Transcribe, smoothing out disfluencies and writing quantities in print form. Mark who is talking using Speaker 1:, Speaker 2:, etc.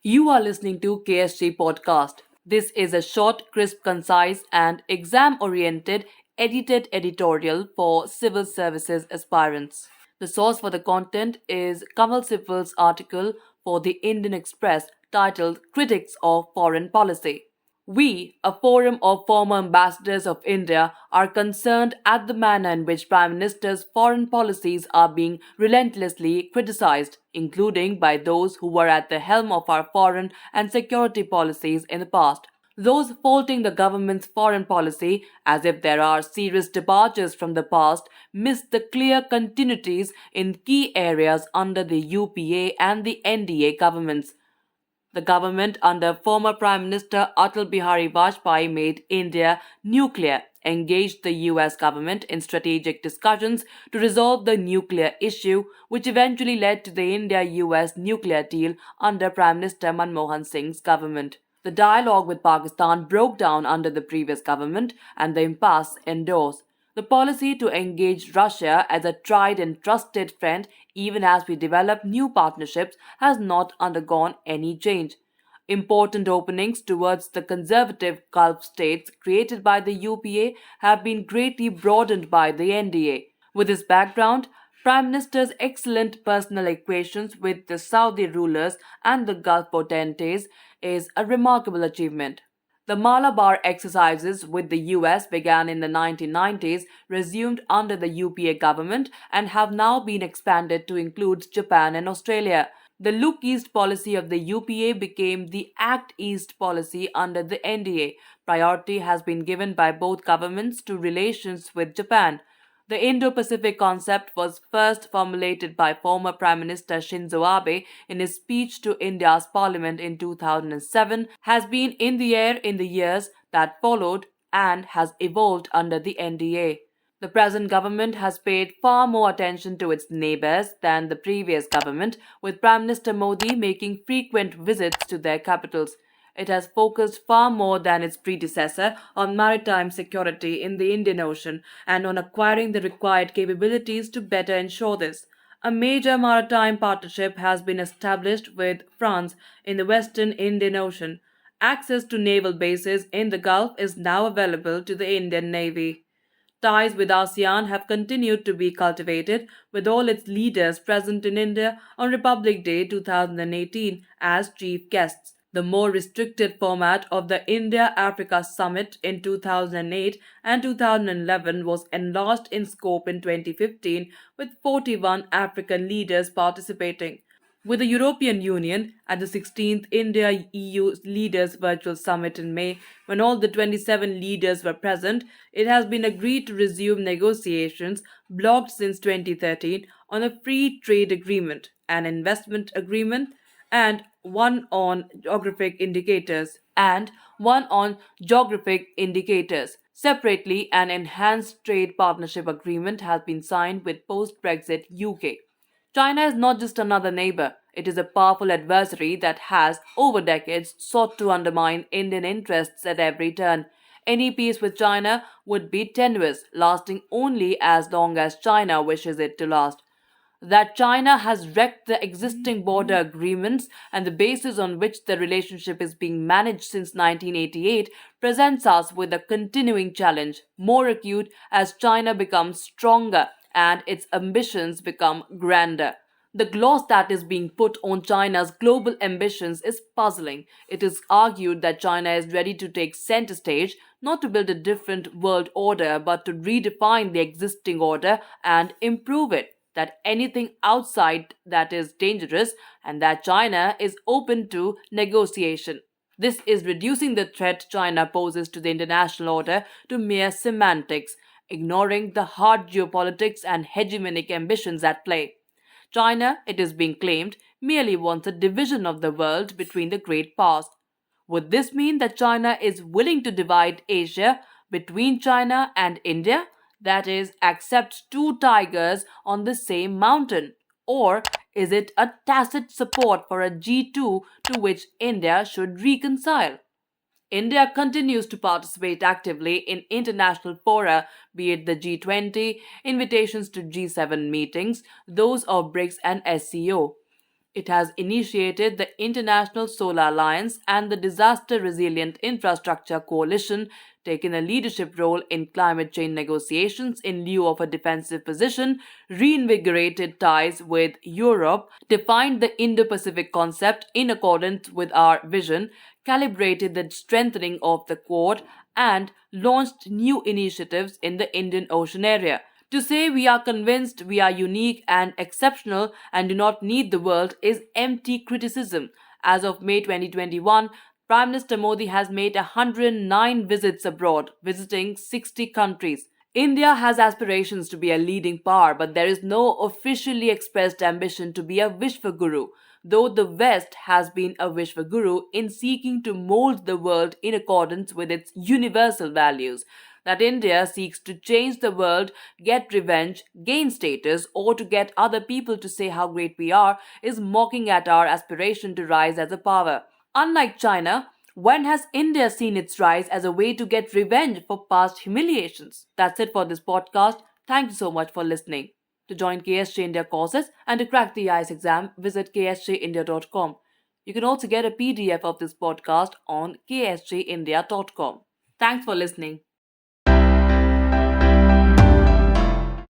Speaker 1: You are listening to KSG Podcast. This is a short, crisp, concise, and exam oriented edited editorial for civil services aspirants. The source for the content is Kamal Sifal's article for the Indian Express titled Critics of Foreign Policy. We, a forum of former ambassadors of India, are concerned at the manner in which Prime Minister's foreign policies are being relentlessly criticized, including by those who were at the helm of our foreign and security policies in the past. Those faulting the government's foreign policy as if there are serious departures from the past miss the clear continuities in key areas under the UPA and the NDA governments. The government under former Prime Minister Atal Bihari Vajpayee made India nuclear, engaged the US government in strategic discussions to resolve the nuclear issue, which eventually led to the India US nuclear deal under Prime Minister Manmohan Singh's government. The dialogue with Pakistan broke down under the previous government and the impasse endorsed. The policy to engage Russia as a tried and trusted friend, even as we develop new partnerships, has not undergone any change. Important openings towards the conservative Gulf states created by the UPA have been greatly broadened by the NDA. With this background, Prime Minister's excellent personal equations with the Saudi rulers and the Gulf potentates is a remarkable achievement. The Malabar exercises with the US began in the 1990s, resumed under the UPA government, and have now been expanded to include Japan and Australia. The Look East policy of the UPA became the Act East policy under the NDA. Priority has been given by both governments to relations with Japan. The Indo-Pacific concept was first formulated by former Prime Minister Shinzo Abe in his speech to India's parliament in 2007, has been in the air in the years that followed and has evolved under the NDA. The present government has paid far more attention to its neighbors than the previous government, with Prime Minister Modi making frequent visits to their capitals. It has focused far more than its predecessor on maritime security in the Indian Ocean and on acquiring the required capabilities to better ensure this. A major maritime partnership has been established with France in the Western Indian Ocean. Access to naval bases in the Gulf is now available to the Indian Navy. Ties with ASEAN have continued to be cultivated, with all its leaders present in India on Republic Day 2018 as chief guests. The more restricted format of the India Africa Summit in 2008 and 2011 was enlarged in scope in 2015, with 41 African leaders participating. With the European Union at the 16th India EU Leaders Virtual Summit in May, when all the 27 leaders were present, it has been agreed to resume negotiations blocked since 2013 on a free trade agreement, an investment agreement, and one on geographic indicators. Separately, an enhanced trade partnership agreement has been signed with post-Brexit UK. China is not just another neighbor, it is a powerful adversary that has, over decades, sought to undermine Indian interests at every turn. Any peace with China would be tenuous, lasting only as long as China wishes it to last. That China has wrecked the existing border agreements and the basis on which the relationship is being managed since 1988 presents us with a continuing challenge, more acute as China becomes stronger and its ambitions become grander. The gloss that is being put on China's global ambitions is puzzling. It is argued that China is ready to take center stage, not to build a different world order, but to redefine the existing order and improve it. That anything outside that is dangerous and that China is open to negotiation. This is reducing the threat China poses to the international order to mere semantics, ignoring the hard geopolitics and hegemonic ambitions at play. China, it is being claimed, merely wants a division of the world between the great powers. Would this mean that China is willing to divide Asia between China and India? That is, accept two tigers on the same mountain? Or is it a tacit support for a G2 to which India should reconcile? India continues to participate actively in international fora, be it the G20, invitations to G7 meetings, those of BRICS and SCO. It has initiated the International Solar Alliance and the Disaster Resilient Infrastructure Coalition, taken a leadership role in climate change negotiations in lieu of a defensive position, reinvigorated ties with Europe, defined the Indo Pacific concept in accordance with our vision, calibrated the strengthening of the Quad, and launched new initiatives in the Indian Ocean area. To say we are convinced we are unique and exceptional and do not need the world is empty criticism. As of May 2021, Prime Minister Modi has made 109 visits abroad, visiting 60 countries. India has aspirations to be a leading power, but there is no officially expressed ambition to be a Vishwaguru, though the West has been a Vishwaguru in seeking to mold the world in accordance with its universal values. That India seeks to change the world, get revenge, gain status, or to get other people to say how great we are is mocking at our aspiration to rise as a power. Unlike China, when has India seen its rise as a way to get revenge for past humiliations? That's it for this podcast. Thank you so much for listening. To join KSJ India courses and to crack the IELTS exam, visit ksjindia.com. You can also get a PDF of this podcast on ksjindia.com. Thanks for listening.